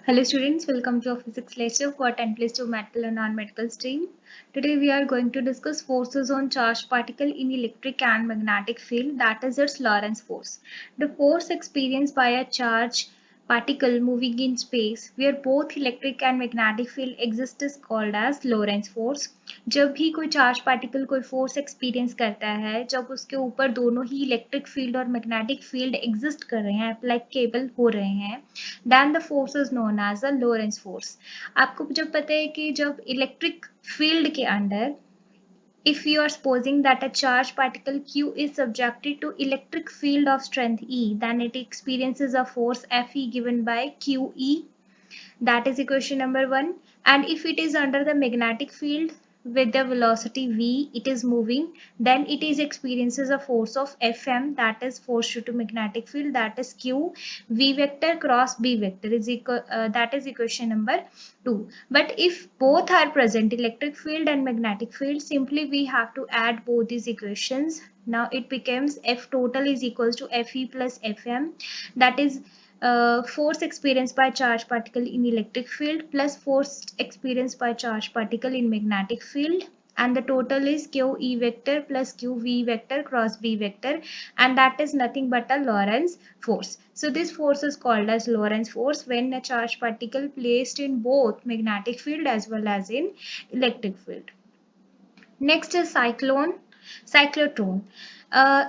Hello students, welcome to our physics lecture for 10 plus 2 medical and non-medical stream. Today we are going to discuss forces on charged particle in electric and magnetic field, that is its Lorentz force. The force experienced by a charged particle moving in space where both electric and magnetic field exist is called as Lorentz force. जब भी कोई charge particle कोई force experience करता है, जब उसके ऊपर दोनों ही इलेक्ट्रिक फील्ड और मैग्नेटिक फील्ड एग्जिस्ट कर रहे हैं, एप्लीकेबल हो रहे हैं, then the force is known as the Lorentz force. आपको जब पता है कि जब इलेक्ट्रिक फील्ड के अंदर if you are supposing that a charged particle Q is subjected to electric field of strength E, then it experiences a force Fe given by QE. That is equation number 1. And if it is under the magnetic field with the velocity v, it is moving, then it is experiences a force of Fm, that is force due to magnetic field, that is Q. V vector cross B vector is equal, that is equation number 2. But if both are present, electric field and magnetic field, simply we have to add both these equations. Now it becomes F total is equals to Fe plus Fm, that is force experienced by charged particle in electric field plus force experienced by charged particle in magnetic field, and the total is q e vector plus q v vector cross b vector, and that is nothing but a Lorentz force. So this force is called as Lorentz force when a charged particle placed in both magnetic field as well as in electric field. Next is cyclotron.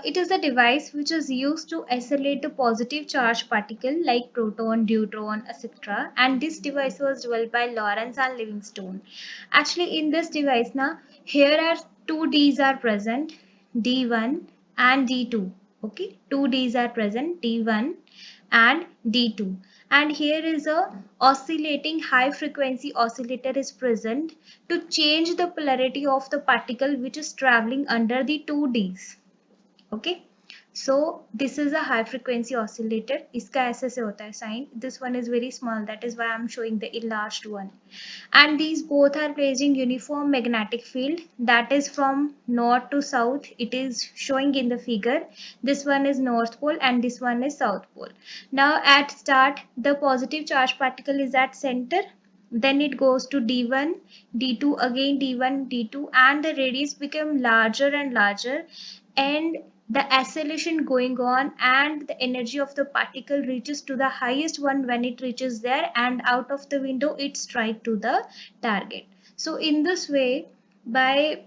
It is a device which is used to isolate the positive charged particle like proton, deuteron, etc. And this device was developed by Lawrence and Livingstone. Actually, in this device, now here are two D's are present, D1 and D2. Okay, two D's are present, D1 and D2. And here is a oscillating high frequency oscillator is present to change the polarity of the particle which is traveling under the 2Ds. Okay, so this is a high frequency oscillator. इसका ऐसे से होता है sign. This one is very small, that is why I am showing the enlarged one. And these both are placed in uniform magnetic field, that is from north to south. It is showing in the figure. This one is north pole and this one is south pole. Now at start, the positive charge particle is at center. Then it goes to D1, D2, again D1, D2, and the radius become larger and larger, and the acceleration going on, and the energy of the particle reaches to the highest one when it reaches there, and out of the window it strike to the target. So in this way, by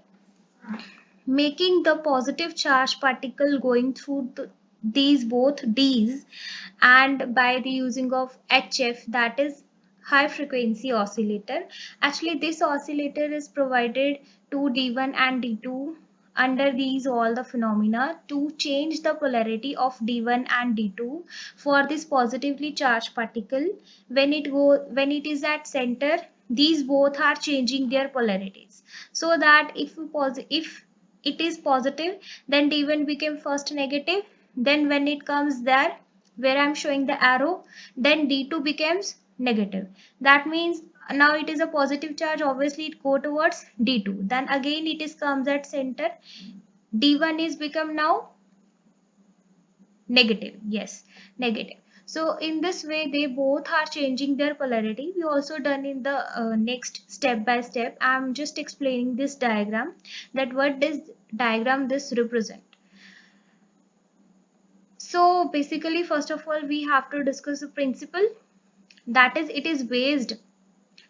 making the positive charge particle going through these both D's, and by the using of HF, that is high frequency oscillator. Actually this oscillator is provided to D1 and D2 under these all the phenomena to change the polarity of D1 and D2 for this positively charged particle. When it is at center, these both are changing their polarities, so that if it is positive, then D1 became first negative, then when it comes there where I am showing the arrow, then D2 becomes negative. That means now it is a positive charge, obviously it go towards D2, then again it is comes at center, D1 is become now negative, yes, negative. So in this way they both are changing their polarity. We also done in the next step by step. I am just explaining this diagram, that what does diagram this represent. So basically, first of all, we have to discuss the principle, that is it is based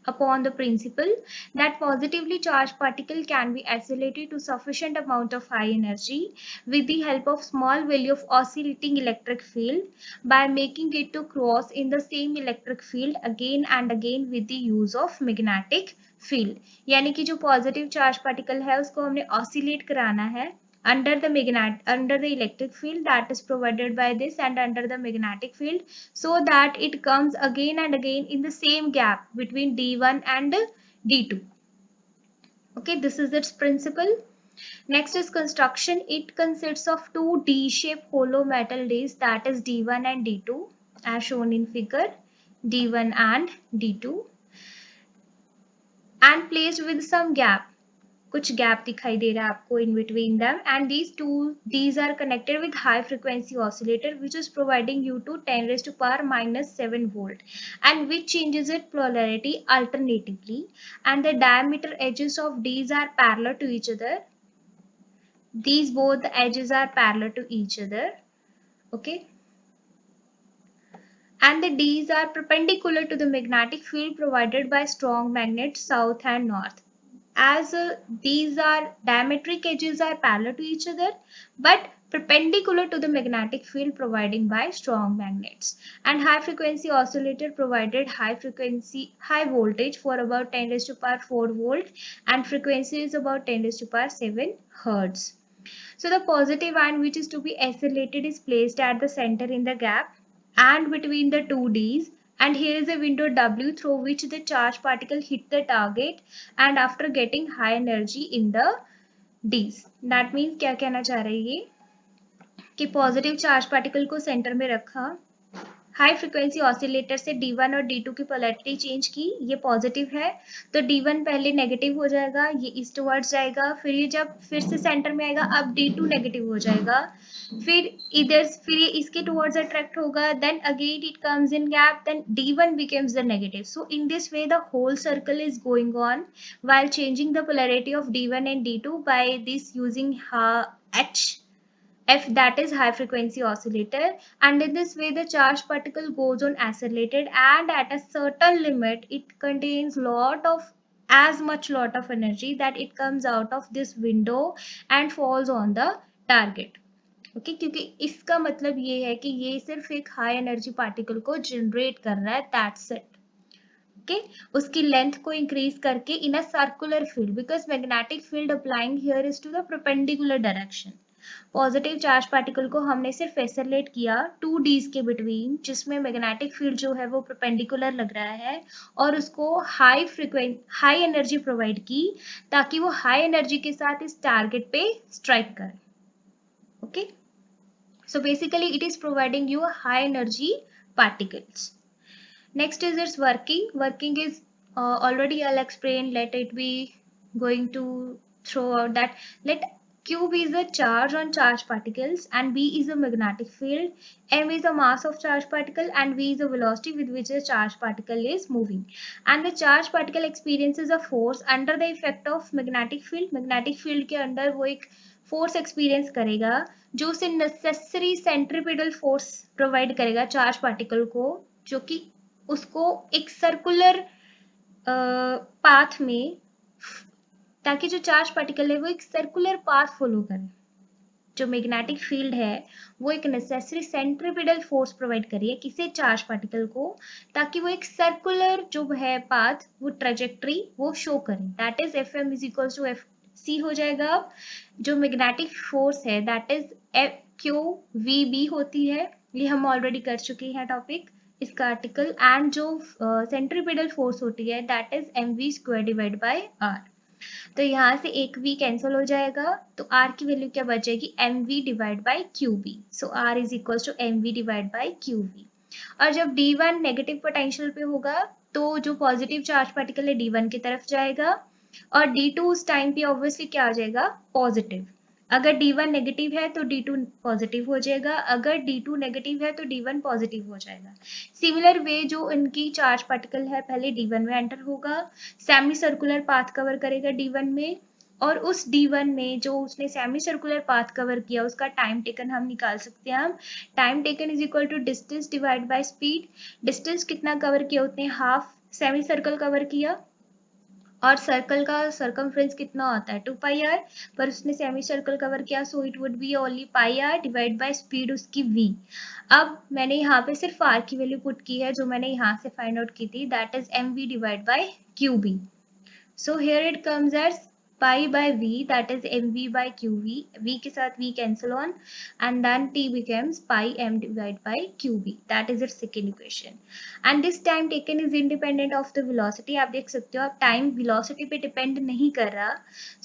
upon the principle that positively charged particle can be isolated to sufficient amount of high energy with the help of small value of oscillating electric field by making it to cross in the same electric field again and again with the use of magnetic field. यानी कि जो positive charge particle है उसको हमने oscillate कराना है under the electric field that is provided by this and under the magnetic field, so that it comes again and again in the same gap between D1 and D2. Okay, this is its principle. Next is construction. It consists of two D-shaped hollow metal discs, that is D1 and D2 as shown in figure, D1 and D2, and placed with some gap कुछ gap दिखाई दे रहा है आपको in between them, and these are connected with high frequency oscillator which is providing you to 10 raised to power minus 7 volt, and which changes its polarity alternatively, and the diameter edges of these are parallel to each other. These both edges are parallel to each other. Okay, and the Ds are perpendicular to the magnetic field provided by strong magnets south and north. As these are diametric edges are parallel to each other but perpendicular to the magnetic field provided by strong magnets, and high frequency oscillator provided high voltage for about 10 raised to power 4 volt, and frequency is about 10 raised to power 7 hertz. So the positive ion which is to be accelerated is placed at the center in the gap and between the two Ds, and here is a window W through which the charged particle hit the target and after getting high energy in the Ds. That means क्या कहना चाह रही है कि positive charge particle को centre में रखा, high frequency oscillator से D1 और D2 की पोलैरिटी चेंज की, ये पॉजिटिव है तो D1 पहले नेगेटिव हो जाएगा, ये ईस्टवर्ड्स जाएगा, फिर ये जब फिर से सेंटर में आएगा अब D2 नेगेटिव हो जाएगा, फिर ये इसके टुवर्ड्स अट्रैक्ट होगा, then again it comes in gap, then D1 becomes the negative. So in this way the whole circle is going on while changing the polarity of D1 and D2 by this using F, that is high frequency oscillator, and in this way the charged particle goes on accelerated, and at a certain limit it contains lot of energy that it comes out of this window and falls on the target. Okay क्योंकि इसका मतलब ये है कि ये सिर्फ एक high energy particle को जनरेट कर रहा है, दैट्स इट. ओके, उसकी लेंथ को इंक्रीज करके in a circular field, because magnetic field applying here is to the perpendicular direction. Positive charge particle को हमने सिर्फ एक्सेलरेट किया 2 Ds के बिटवीन, जिसमें मैग्नेटिक फील्ड जो है वो परपेंडिकुलर लग रहा है, और उसको हाई एनर्जी प्रोवाइड की ताकि वो हाई एनर्जी के साथ इस टारगेट पे स्ट्राइक करे. Okay, so basically it is providing you a high energy particles. Next is its working. Working is already I'll explain. Let it be going to throw out that let Q is the charge on charged particles and B is a magnetic field, M is the mass of charged particle and V is the velocity with which the charged particle is moving. And the charged particle experiences a force under the effect of magnetic field. Magnetic field के अंदर वो एक force experience करेगा जो उसे necessary centripetal force provide करेगा charge particle को, जो कि उसको एक सर्कुलर पाथ में, ताकि जो चार्ज पार्टिकल है वो एक सर्कुलर पाथ फॉलो करे. जो मैग्नेटिक फील्ड है वो एक नेसेसरी सेंट्रीपिटल फोर्स प्रोवाइड करी है किसी चार्ज पार्टिकल को, ताकि वो एक सर्कुलर जो है पाथ, वो ट्रेजेक्ट्री वो शो करे. That is Fm is equal to Fc हो जाएगा. जो मैग्नेटिक फोर्स है दैट इज QVB होती है, ये हम ऑलरेडी कर चुके हैं टॉपिक इसका आर्टिकल, एंड जो सेंट्रीपिटल फोर्स होती है that is mv² divide by r. तो यहाँ से एक v कैंसिल हो जाएगा तो r की वैल्यू क्या बचेगी, mv divide by qb. So r is equal to mv divide by qb. और जब D1 नेगेटिव पोटेंशियल पे होगा तो जो पॉजिटिव चार्ज पार्टिकल है D1 की तरफ जाएगा, और D2 उस टाइम पे ऑब्वियसली क्या आ जाएगा, पॉजिटिव. अगर D1 नेगेटिव है तो D2 पॉजिटिव हो जाएगा, अगर D2 नेगेटिव है तो D1 पॉजिटिव हो जाएगा. सिमिलर वे जो इनकी चार्ज पार्टिकल है पहले D1 में एंटर होगा, सेमी सर्कुलर पाथ कवर करेगा D1 में, और उस D1 में जो उसने सेमी सर्कुलर पाथ कवर किया उसका टाइम टेकन हम निकाल सकते हैं. हम time taken is equal to distance divide by speed. Distance कितना कवर किया, उतने हाफ सेमी सर्कल कवर किया, और सर्कल का सर्कमफ्रेंस कितना होता है 2πr, पर उसने सेमी सर्कल कवर किया so it would be only πr divide by speed उसकी v. अब मैंने यहाँ पे सिर्फ r की वैल्यू पुट की है जो मैंने यहाँ से फाइंड आउट की थी, that is mv divide by qb. So here it comes as pi by v, that is mv by qv. v के साथ v cancel on and then t becomes pi m divided by qb. That is its second equation. And this time taken is independent of the velocity. आप देख सकते हो, अब time velocity पे depend नहीं कर रहा.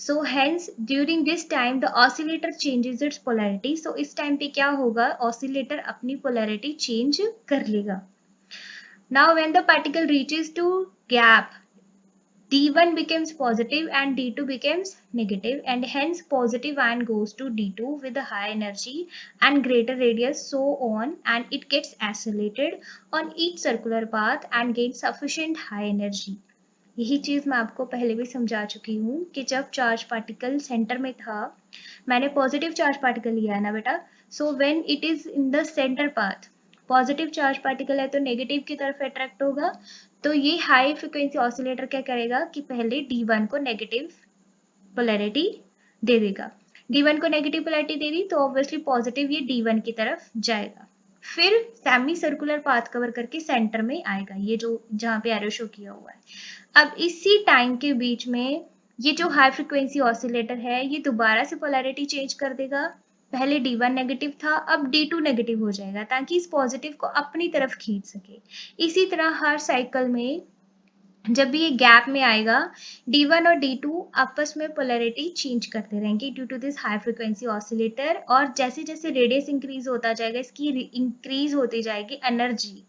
So hence during this time the oscillator changes its polarity. So इस time पे क्या होगा, oscillator अपनी polarity change कर लेगा. Now when the particle reaches to gap, D1 becomes positive and D2 becomes negative, and hence positive ion goes to D2 with a high energy and greater radius, so on, and it gets accelerated on each circular path and gains sufficient high energy. यही चीज मैं आपको पहले भी समझा चुकी हूँ कि जब चार्ज पार्टिकल सेंटर में था, मैंने पॉजिटिव चार्ज पार्टिकल लिया है ना बेटा, so when it is in the centre path, positive charge particle है तो नेगेटिव की तरफ अट्रैक्ट होगा, तो ये हाई फ्रिक्वेंसी ऑसिलेटर क्या करेगा कि पहले D1 को नेगेटिव पोलैरिटी दे देगा। D1 को नेगेटिव पोलैरिटी दे दी तो ऑब्वियसली पॉजिटिव ये D1 की तरफ जाएगा, फिर सेमी सर्कुलर पाथ कवर करके सेंटर में आएगा, ये जो जहां पे एरो शो किया हुआ है। अब इसी टाइम के बीच में ये जो हाई फ्रिक्वेंसी ऑसिलेटर है ये दोबारा से पोलैरिटी चेंज कर देगा। पहले D1 नेगेटिव था, अब D2 नेगेटिव हो जाएगा ताकि इस पॉजिटिव को अपनी तरफ खींच सके। इसी तरह हर साइकिल में जब भी ये गैप में आएगा, D1 और D2 आपस में पोलैरिटी चेंज करते रहेंगे due to this high frequency oscillator, और जैसे जैसे रेडियस इंक्रीज होता जाएगा इसकी इंक्रीज होती जाएगी एनर्जी।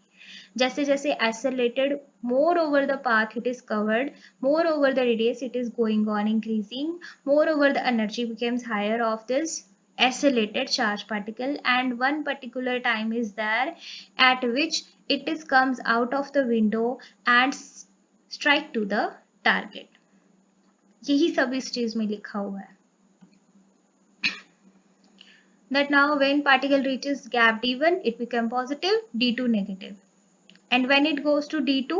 जैसे जैसे accelerated more over the path it is covered, more over the radius it is going on increasing, more over the energy becomes higher of this accelerated charge particle, and one particular time is there at which it is comes out of the window and strike to the target. यही सब इस चीज में लिखा हुआ है। That now when particle reaches gap D1 it become positive, D2 negative, and when it goes to D2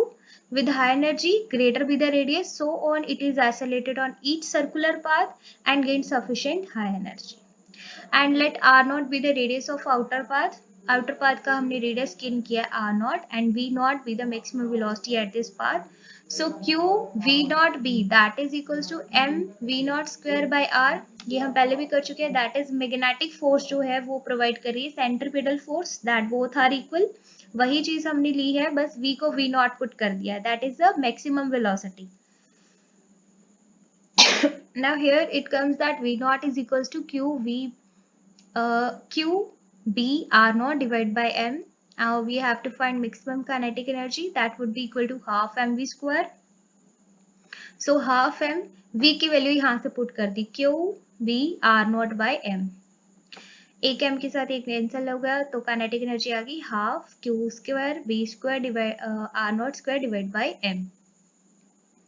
with high energy, greater be the radius, so on, it is accelerated on each circular path and gains sufficient high energy. And let R0 be the radius of outer path. Outer path का हमने radius गिन किया R0 and V0 be the maximum velocity at this path. So Q V0 B that is equals to M V0 square by R. ये हम पहले भी कर चुके हैं, that is magnetic force जो है वो provide कर रही है centripetal force, that both are equal. वही चीज हमने ली है, बस V को V0 पुट कर दिया, that is the maximum velocity. Now here it comes that V0 is equals to Q B R0 divided by M. Now we have to find maximum kinetic energy, that would be equal to half mv square. So half m, V की value यहाँ से put कर दी, Q B R0 by M. एक m के साथ एक cancel हो गया तो काइनेटिक एनर्जी आ गई half Q square B square divide R0 square divide by M.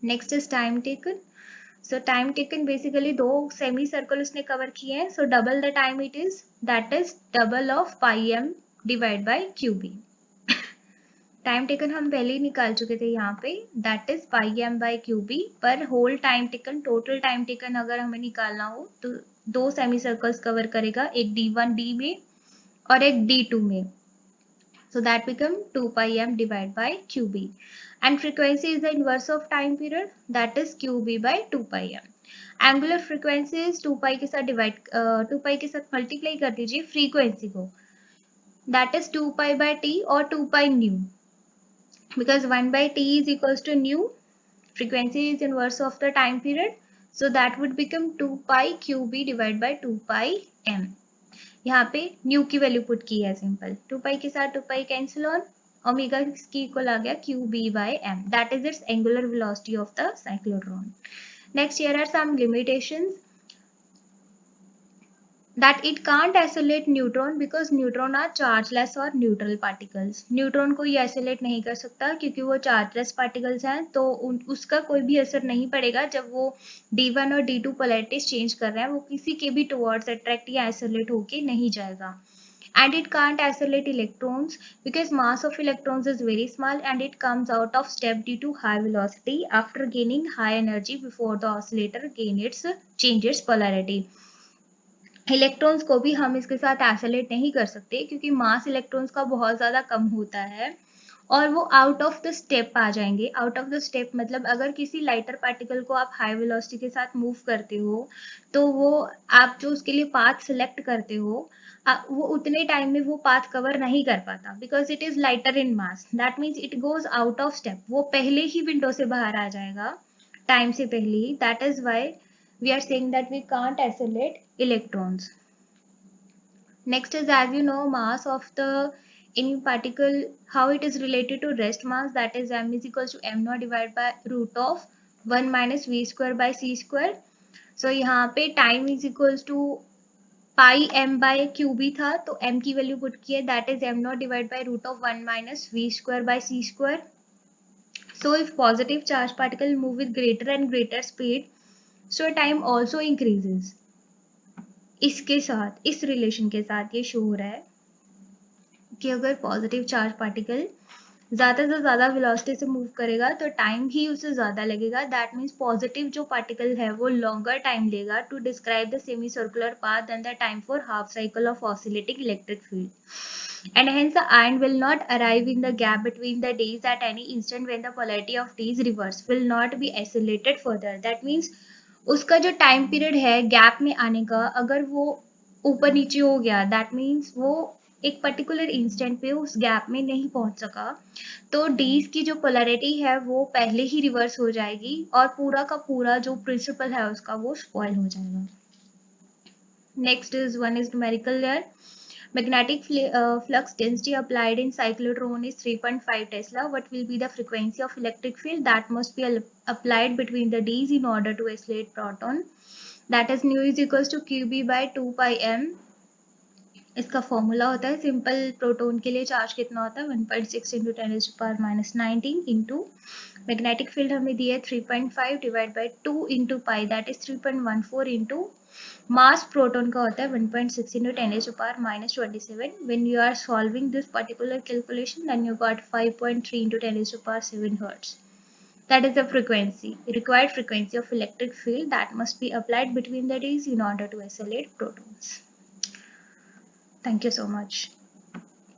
Next is time taken. So time taken basically दो सेमी सर्कल उसने कवर किए हैं, so double the time it is, that is double of pi m divide by QB. Time taken हम पहले ही निकाल चुके थे यहाँ पे, that is pi m by QB, पर whole time taken, total time taken अगर हमें निकालना हो तो दो सेमी सर्कल्स कवर करेगा, एक D1D में और एक D2 में, so that become 2 pi m divided by QB, and frequency is the inverse of time period, that is QB by 2 pi m. Angular frequency 2 पाई के साथ डिवाइड 2 पाई के साथ मल्टीप्लाई कर दीजिए फ्रीक्वेंसी को, that is 2 pi by T और 2 pi nu, because 1 by T is equals to nu, frequency is inverse of the time period, so that would become 2 pi QB divided by 2 pi m. यहाँ पे new की value put की है simple, 2 पाई के साथ 2 pi cancel on, omega इसकी equal आ गया QB by m, that is its angular velocity of the cyclotron. Next, here are some limitations, that it can't accelerate neutron because neutron are chargeless or neutral particles. Neutron को ये accelerate नहीं कर सकता क्योंकि वो chargeless particles हैं, तो उसका कोई भी असर नहीं पड़ेगा जब वो D1 और D2 polarities change कर रहे हैं, वो किसी के भी towards attract या accelerate होके नहीं जाएगा. And it can't accelerate electrons because mass of electrons is very small and it comes out of step due to high velocity after gaining high energy before the oscillator changes its polarity. Electrons को भी हम इसके साथ accelerate नहीं कर सकते क्योंकि मास electrons का बहुत ज़्यादा कम होता है और वो आउट ऑफ द स्टेप आ जाएंगे. आउट ऑफ द स्टेप मतलब अगर किसी लाइटर पार्टिकल को आप हाई वेलोसिटी के साथ मूव करते हो तो वो आप जो उसके लिए पाथ सिलेक्ट करते हो वो उतने टाइम में वो पाथ कवर नहीं कर पाता because it is lighter in mass, that means it goes out of step, वो पहले ही विंडो से बाहर आ जाएगा टाइम से पहले ही. That is why we are saying that we can't accelerate electrons. Next is, as you know, mass of the any particle, how it is related to rest mass, that is m is equals to m naught divided by root of 1 minus V square by C square. So यहाँ पे time is equals to pi M by Q B था, तो M की value put की है, that is M not divide by root of 1 minus V square by C square. So if positive charge particle move with greater and greater speed, so time also increases. इसके साथ, इस relation के साथ ये show हो रहा है कि अगर पॉजिटिव चार्ज पार्टिकल ज़्यादा से ज़्यादा वेलोसिटी से मूव करेगा तो टाइम ही उसे ज़्यादा लगेगा. दैट मीन्स पॉजिटिव जो पार्टिकल है वो लॉन्गर टाइम लेगा to describe the semi circular path than the time for half cycle of oscillating electric field. And hence the ion will not arrive in the gap between the days at any instant when the polarity of t is reversed, will not be accelerated further. That means उसका जो time period है gap में आने का, अगर वो ऊपर नीचे हो गया, दैट मीन्स वो एक पर्टिकुलर इंस्टेंट पे उस गैप में नहीं पहुंच सका, तो डीज की जो पोलैरिटी है वो पहले ही रिवर्स हो जाएगी और पूरा का पूरा जो प्रिंसिपल है उसका वो स्पॉइल हो जाएगा. Next is one is numerical layer. Magnetic flux density applied in cyclotron is 3.5 Tesla. What will be the frequency of electric field that must be applied between the D's in order to isolate proton? That is nu is equals to QB by 2 pi m. इसका formula होता है simple proton के लिए charge कितना होता है 1.6 into 10⁻⁹ into magnetic field हमें दिया है 3.5 divide by 2 into pi that is 3.14 into mass proton का होता है 1.6 into 10⁻⁻27. When you are solving this particular calculation, then you got 5.3 into 10⁻7 hertz. That is the frequency, required frequency of electric field that must be applied between the D's in order to isolate protons. Thank you so much.